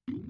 It's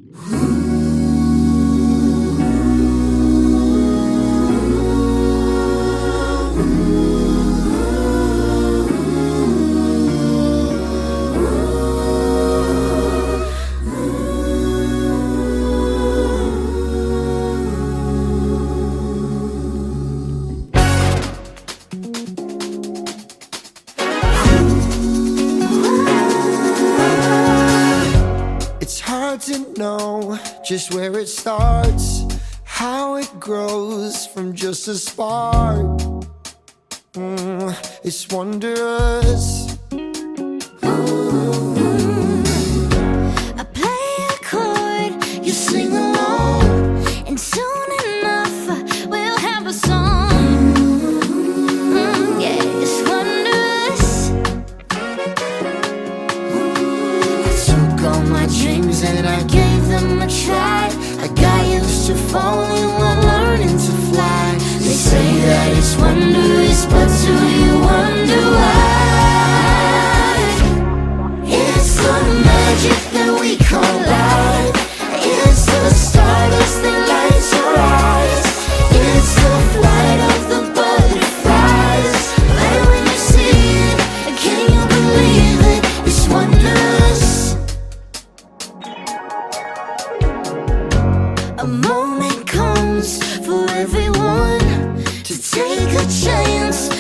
hard to know just where it starts, how it grows from just a spark. It's wondrous. I play a chord, you sing along, and soon enough we'll have a song. Yeah, it's wondrous. I took all my dreams and I gave them a try. I got used to falling while learning to fly. They say that it's wondrous, but do you wonder why? It's the magic that we call life. It's the stardust that lights your eyes. It's the flight of the butterflies. But when you see it, can you believe it? It's wondrous. A moment comes for everyone to take a chance.